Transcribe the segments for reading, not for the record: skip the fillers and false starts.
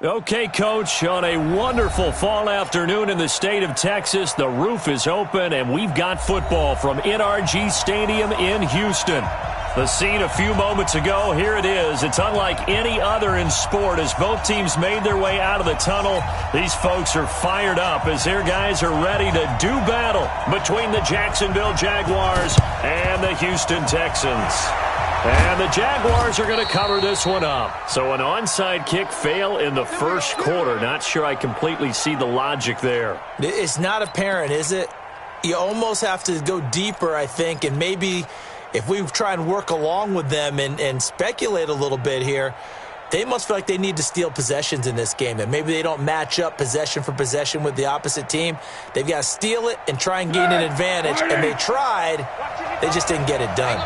Okay, Coach, on a wonderful fall afternoon in the state of Texas, the roof is open, and we've got football from NRG Stadium in Houston. The scene a few moments ago, here it is. It's unlike any other in sport as both teams made their way out of the tunnel. These folks are fired up as their guys are ready to do battle between the Jacksonville Jaguars and the Houston Texans. And the Jaguars are going to cover this one up. So an onside kick fail in the first quarter. Not sure I completely see the logic there. It's not apparent, is it? You almost have to go deeper, I think, and maybe if we try and work along with them and speculate a little bit here, they must feel like they need to steal possessions in this game, and maybe they don't match up possession for possession with the opposite team. They've got to steal it and try and gain an advantage, and they tried. They just didn't get it done.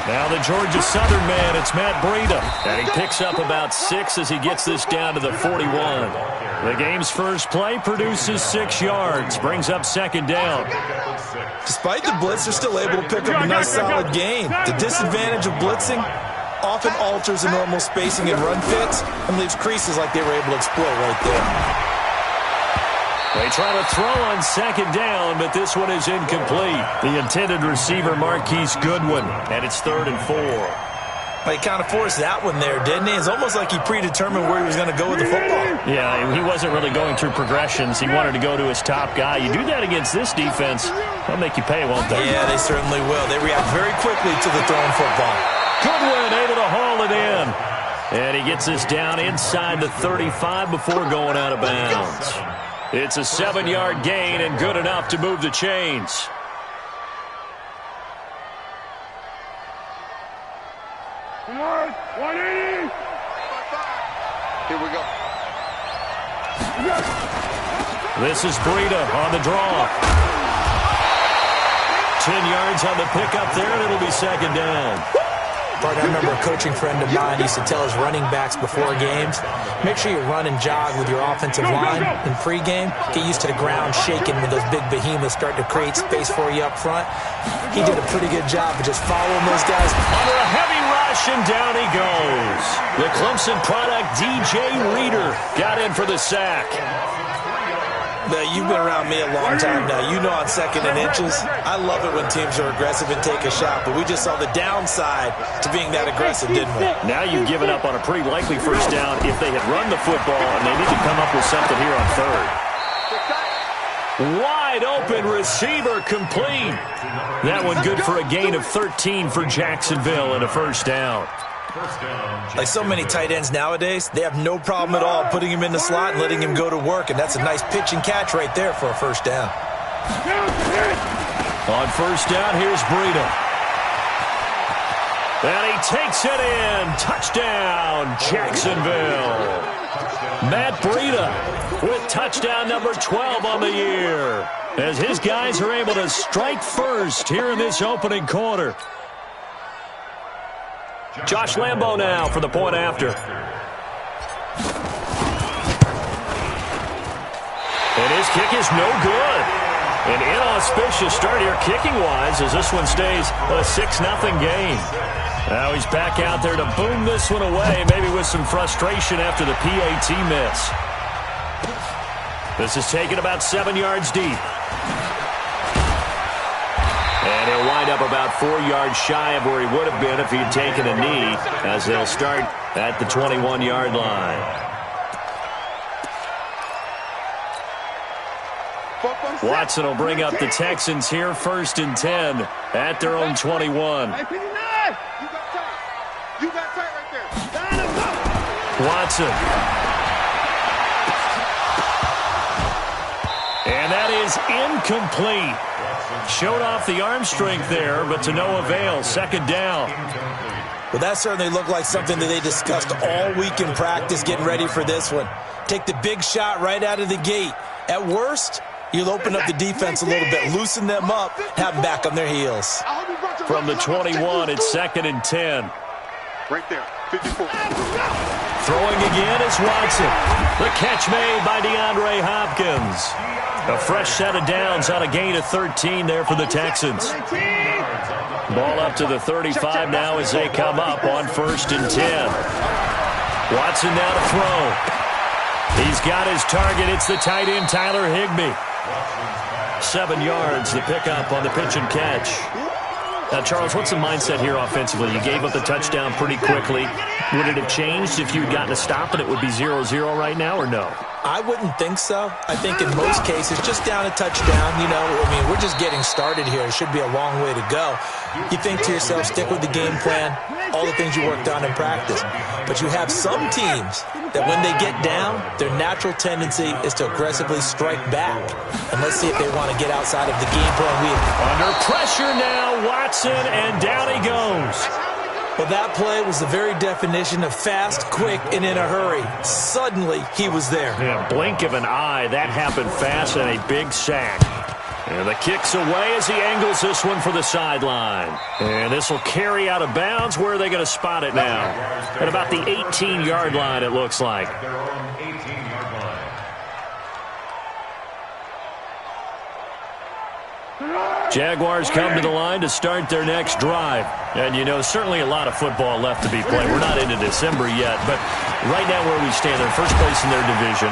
Now the Georgia Southern man, it's Matt Breida. And he picks up about 6 as he gets this down to the 41. The game's first play produces 6 yards, brings up second down. Despite the blitz, they're still able to pick up a nice solid gain. The disadvantage of blitzing often alters the normal spacing and run fits and leaves creases like they were able to exploit right there. They try to throw on second down, but this one is incomplete. The intended receiver, Marquise Goodwin, and it's 3rd and 4. Well, he kind of forced that one there, didn't he? It's almost like he predetermined where he was going to go with the football. Yeah, he wasn't really going through progressions. He wanted to go to his top guy. You do that against this defense, they'll make you pay, won't they? Yeah, they certainly will. They react very quickly to the thrown football. Goodwin able to haul it in. And he gets this down inside the 35 before going out of bounds. It's a 7-yard gain and good enough to move the chains. Come on, 180. Here we go. This is Breida on the draw. 10 yards on the pickup there, and it'll be second down. Bart, I remember a coaching friend of mine used to tell his running backs before games, make sure you run and jog with your offensive line in pregame. Get used to the ground shaking when those big behemoths start to create space for you up front. He did a pretty good job of just following those guys. Under a heavy rush, and down he goes. The Clemson product, DJ Reader, got in for the sack. Now, you've been around me a long time now. You know on 2nd and inches, I love it when teams are aggressive and take a shot, but we just saw the downside to being that aggressive, didn't we? Now you've given up on a pretty likely first down if they had run the football, and they need to come up with something here on 3rd. Wide open receiver complete. That one good for a gain of 13 for Jacksonville and a first down. Like so many tight ends nowadays, they have no problem at all putting him in the slot and letting him go to work, and that's a nice pitch and catch right there for a first down. On first down, here's Breida. And he takes it in. Touchdown, Jacksonville. Matt Breida with touchdown number 12 on the year, as his guys are able to strike first here in this opening quarter. Josh Lambo now for the point after. And his kick is no good. An inauspicious start here kicking-wise as this one stays a 6-0 game. Now he's back out there to boom this one away, maybe with some frustration after the PAT miss. This is taken about 7 yards deep. And he'll wind up about 4 yards shy of where he would have been if he had taken a knee, as they'll start at the 21-yard line. Watson will bring up the Texans here, 1st and 10 at their own 21. Watson. And that is incomplete. Showed off the arm strength there, but to no avail. Second down. Well, that certainly looked like something that they discussed all week in practice getting ready for this one. Take the big shot right out of the gate. At worst, you'll open up the defense a little bit, loosen them up, have them back on their heels. From the 21, it's 2nd and 10. Right there, 54. Throwing again is Watson. The catch made by DeAndre Hopkins. A fresh set of downs on a gain of 13 there for the Texans. Ball up to the 35 now as they come up on 1st and 10. Watson now to throw. He's got his target. It's the tight end, Tyler Higbee. 7 yards, the pickup on the pitch and catch. Now, Charles, what's the mindset here offensively? You gave up the touchdown pretty quickly. Would it have changed if you had gotten a stop and it would be 0-0 right now, or no? I wouldn't think so. I think in most cases, just down a touchdown, we're just getting started here. It should be a long way to go. You think to yourself, stick with the game plan, all the things you worked on in practice. But you have some teams that when they get down, their natural tendency is to aggressively strike back. And let's see if they want to get outside of the game plan. Under pressure now, Watson, and down he goes. Well, that play was the very definition of fast, quick, and in a hurry. Suddenly, he was there. Yeah, blink of an eye. That happened fast and a big sack. And the kick's away as he angles this one for the sideline. And this will carry out of bounds. Where are they going to spot it now? At about the 18-yard line, it looks like. Jaguars come to the line to start their next drive. And, certainly a lot of football left to be played. We're not into December yet, but right now where we stand, they're first place in their division.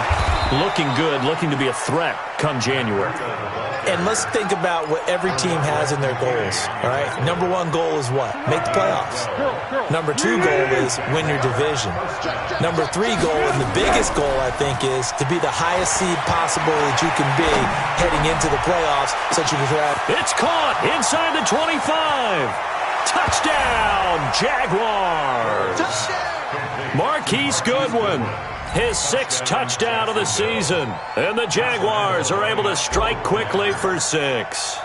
Looking good, looking to be a threat come January. And let's think about what every team has in their goals, all right? Number 1 goal is what? Make the playoffs. Number 2 goal is win your division. Number 3 goal, and the biggest goal, I think, is to be the highest seed possible that you can be heading into the playoffs so that you can try. It's caught inside the 25. Touchdown, Jaguars. Marquise Goodwin. His 6th touchdown of the season. And the Jaguars are able to strike quickly for 6.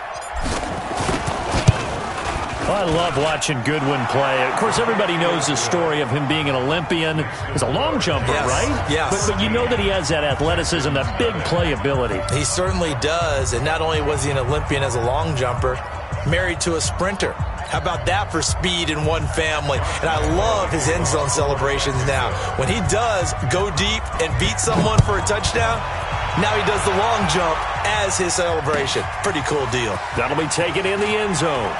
I love watching Goodwin play. Of course, everybody knows the story of him being an Olympian. He's a long jumper, right? Yes. But you know that he has that athleticism, that big playability. He certainly does. And not only was he an Olympian as a long jumper, married to a sprinter. How about that for speed in one family? And I love his end zone celebrations now. When he does go deep and beat someone for a touchdown, now he does the long jump as his celebration. Pretty cool deal. That'll be taken in the end zone.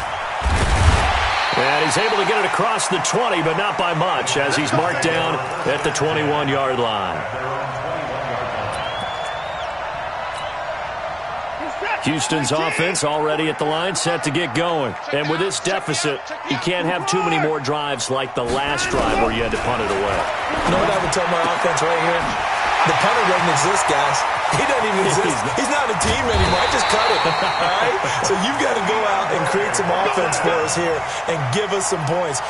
And he's able to get it across the 20, but not by much, as he's marked down at the 21-yard line. Houston's offense already at the line, set to get going. And with this deficit, you can't have too many more drives like the last drive where you had to punt it away. You know what I would tell my offense right here? The punter doesn't exist, guys. He doesn't even exist. He's not a team anymore. I just cut it, all right? So you've got to go out and create some offense for us here and give us some points.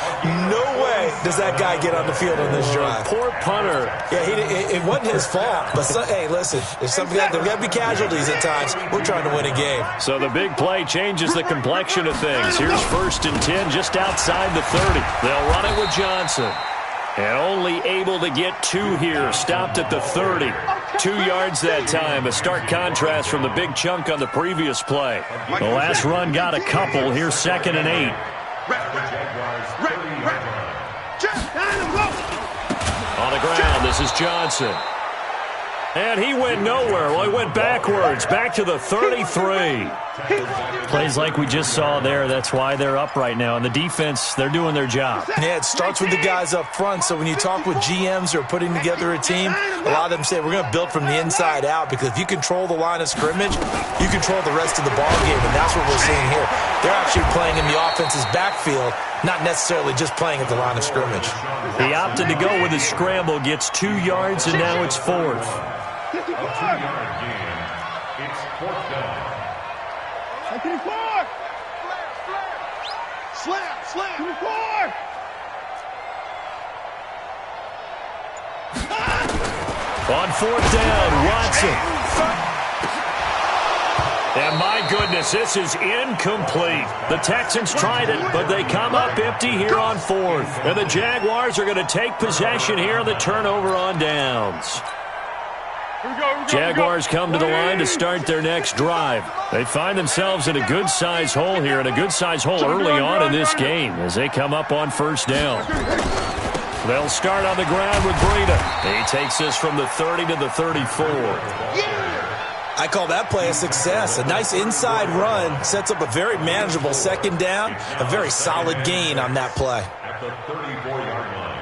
No way does that guy get on the field on this drive. Poor punter. Yeah, it wasn't his fault. But, hey, listen, there's got to be casualties at times. We're trying to win a game. So the big play changes the complexion of things. Here's 1st and 10 just outside the 30. They'll run it with Johnson. And only able to get 2 here. Stopped at the 30. 2 yards that time. A stark contrast from the big chunk on the previous play. The last run got a couple. Here's 2nd and 8. On the ground, this is Johnson. And he went nowhere. Well, he went backwards. Back to the 33. Plays like we just saw there. That's why they're up right now. And the defense, they're doing their job. Yeah, it starts with the guys up front. So when you talk with GMs who are putting together a team, a lot of them say we're going to build from the inside out, because if you control the line of scrimmage, you control the rest of the ball game, and that's what we're seeing here. They're actually playing in the offense's backfield, not necessarily just playing at the line of scrimmage. He opted to go with a scramble, gets 2 yards, and now it's 4th. It's 4th down. Slam. On 4th down, Watson. And my goodness, this is incomplete. The Texans tried it, but they come up empty here on 4th. And the Jaguars are going to take possession here on the turnover on downs. Jaguars come to the line to start their next drive. They find themselves in a good-sized hole here, and a good-sized hole early on in this game as they come up on 1st down. They'll start on the ground with Breida. He takes this from the 30 to the 34. I call that play a success. A nice inside run sets up a very manageable second down, a very solid gain on that play. At the 34-yard line.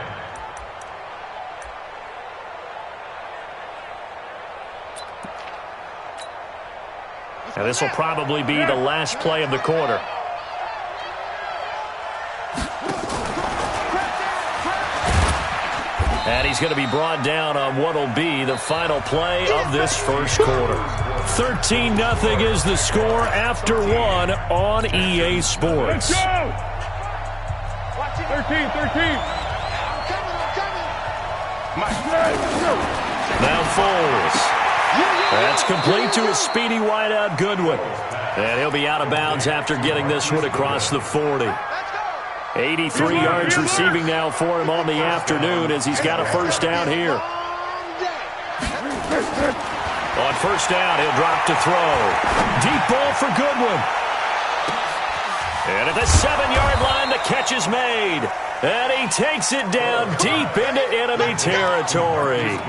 And this will probably be the last play of the quarter. And he's going to be brought down on what will be the final play of this first quarter. 13-0 is the score after one on EA Sports. Let's go! 13. Now Foles. That's complete to a speedy wideout Goodwin. And he'll be out of bounds after getting this one across the 40. 83 yards receiving now for him on the afternoon as he's got a first down here. On first down, he'll drop to throw. Deep ball for Goodwin. And at the 7-yard line, the catch is made. And he takes it down deep into enemy territory.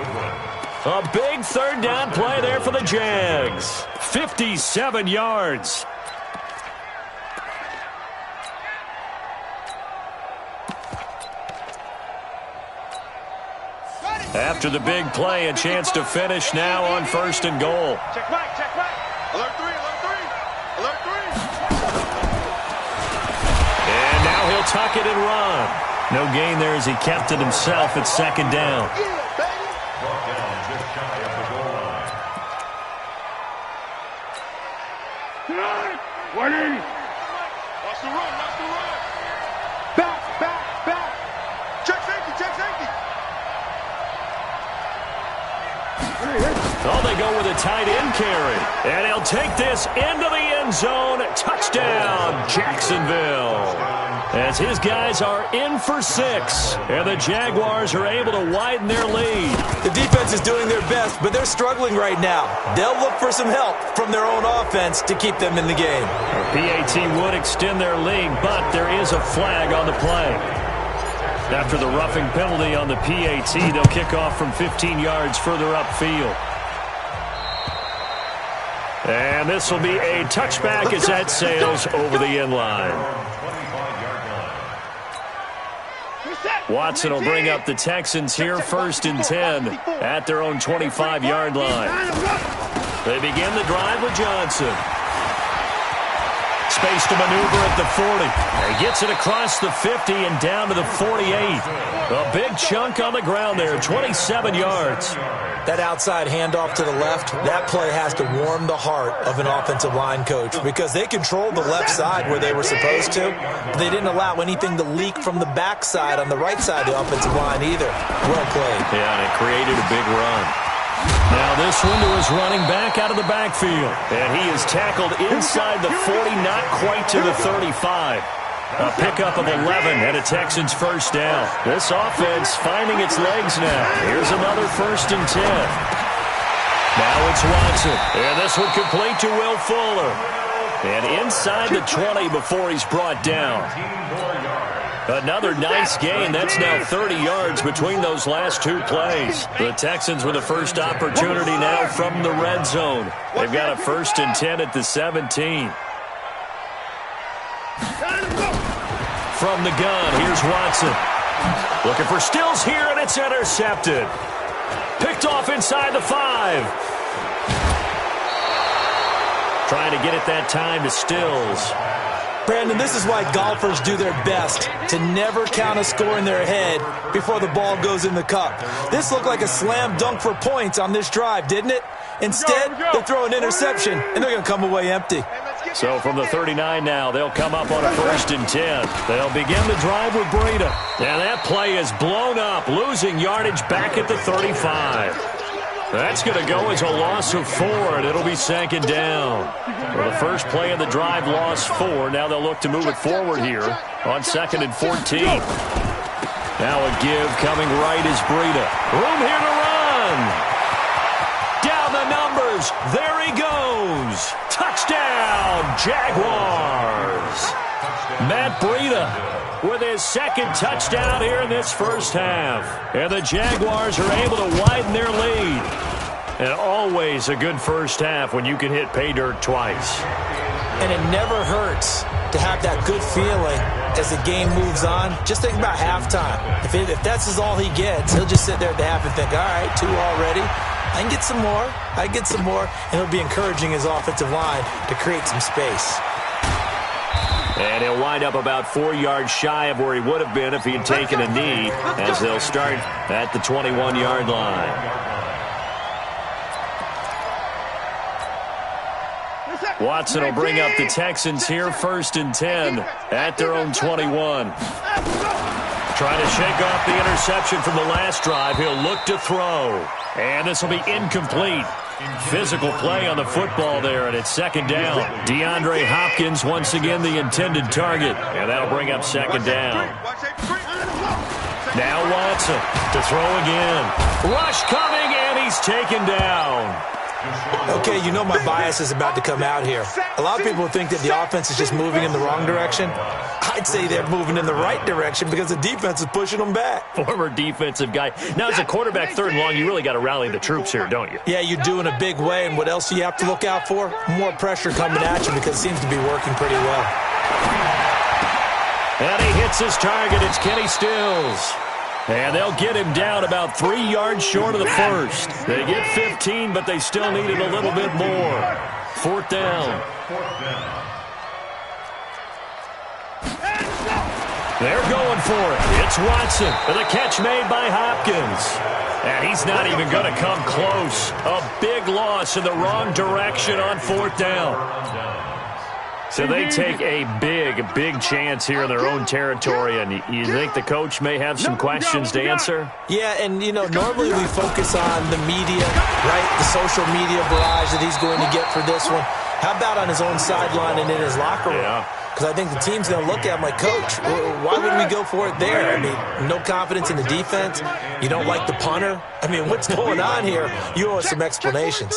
A big third down play there for the Jags. 57 yards. After the big play, a chance to finish now on first and goal. Check back. Alert 3. And now he'll tuck it and run. No gain there as he kept it himself at second down. Brought down just shy of the goal line. 180. Watch the run. Back. Check safety. Oh, they go with a tight end carry. And he'll take this into the end zone. Touchdown, Jacksonville. As his guys are in for 6. And the Jaguars are able to widen their lead. The defense is doing their best, but they're struggling right now. They'll look for some help from their own offense to keep them in the game. PAT would extend their lead, but there is a flag on the play. After the roughing penalty on the PAT, they'll kick off from 15 yards further upfield. And this will be a touchback as that sails over the end line. Watson will bring up the Texans here first and 10 at their own 25-yard line. They begin the drive with Johnson. Space to maneuver at the 40. He gets it across the 50 and down to the 48. A big chunk on the ground there, 27 yards. That outside handoff to the left, that play has to warm the heart of an offensive line coach because they controlled the left side where they were supposed to. They didn't allow anything to leak from the backside on the right side of the offensive line either. Well played. Yeah, and it created a big run. Now this one to his running back out of the backfield. And he is tackled inside the 40, not quite to the 35. A pickup of 11 and a Texans first down. This offense finding its legs now. Here's another first and 10. Now it's Watson. And this one complete to Will Fuller. And inside the 20 before he's brought down. Another nice gain. That's now 30 yards between those last two plays. The Texans with the first opportunity now from the red zone. They've got a first and 10 at the 17. From the gun, here's Watson. Looking for Stills here, and it's intercepted. Picked off inside the 5. Trying to get it that time to Stills. Brandon, this is why golfers do their best to never count a score in their head before the ball goes in the cup. This looked like a slam dunk for points on this drive, didn't it? Instead, they throw an interception, and they're going to come away empty. So from the 39 now, they'll come up on a first and 10. They'll begin the drive with Breida. And that play is blown up, losing yardage back at the 35. That's going to go as a loss of 4, and it'll be second down. Well, the first play of the drive lost 4. Now they'll look to move it forward here on second and 14. Now a give coming right is Breida. Room here to run. Down the numbers. There he goes. Touchdown, Jaguars. Matt Breida with his second touchdown here in this first half. And the Jaguars are able to widen their lead. And always a good first half when you can hit pay dirt twice. And it never hurts to have that good feeling as the game moves on. Just think about halftime. If that's all he gets, he'll just sit there at the half and think, all right, 2 already. I can get some more. I can get some more. And he'll be encouraging his offensive line to create some space. And he'll wind up about 4 yards shy of where he would have been if he had taken a knee, as they'll start at the 21-yard line. Watson will bring up the Texans here, 1st and 10 at their own 21. Trying to shake off the interception from the last drive. He'll look to throw. And this will be incomplete. Physical play on the football there, and it's 2nd down. DeAndre Hopkins once again the intended target. And that'll bring up 2nd down. Now Watson to throw again. Rush coming, and he's taken down. Okay, you know my bias is about to come out here. A lot of people think that the offense is just moving in the wrong direction. I'd say they're moving in the right direction because the defense is pushing them back. Former defensive guy. Now, as a quarterback, 3rd and long, you really got to rally the troops here, don't you? Yeah, you do in a big way. And what else do you have to look out for? More pressure coming at you because it seems to be working pretty well. And he hits his target. It's Kenny Stills. And they'll get him down about 3 yards short of the first. They get 15, but they still needed a little bit more. 4th down. They're going for it. It's Watson with a catch made by Hopkins. And he's not even going to come close. A big loss in the wrong direction on 4th down. So they take a big chance here in their own territory, and you think the coach may have some questions to answer? Yeah, and, normally we focus on the media, right, the social media barrage that he's going to get for this one. How about on his own sideline and in his locker room? Yeah. Because I think the team's going to look at him like, Coach, why would we go for it there? I mean, no confidence in the defense. You don't like the punter. I mean, what's going on here? You owe us some explanations.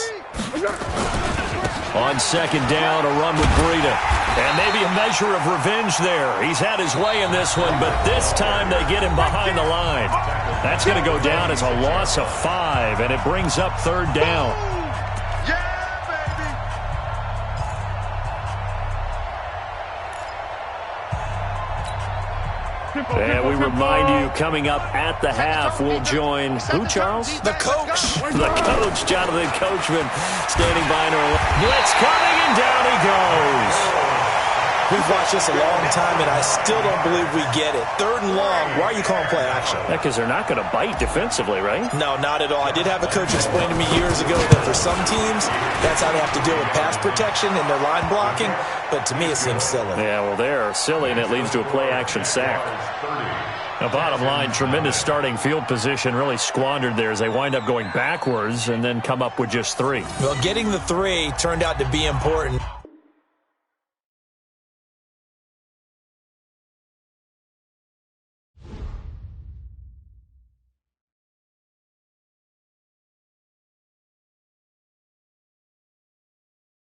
On 2nd down, a run with Breida. And maybe a measure of revenge there. He's had his way in this one, but this time they get him behind the line. That's going to go down as a loss of 5, and it brings up 3rd down. And we remind you, coming up at the half, we'll join who, Charles? The coach. The coach, Jonathan Coachman, standing by in our blitz coming, and down he goes. We've watched this a long time, and I still don't believe we get it. 3rd and long. Why are you calling play action? Yeah, because they're not going to bite defensively, right? No, not at all. I did have a coach explain to me years ago that for some teams, that's how they have to deal with pass protection and their line blocking. But to me, it seems silly. Yeah, well, they're silly, and it leads to a play-action sack. Now, bottom line, tremendous starting field position, really squandered there as they wind up going backwards and then come up with just 3. Well, getting the 3 turned out to be important.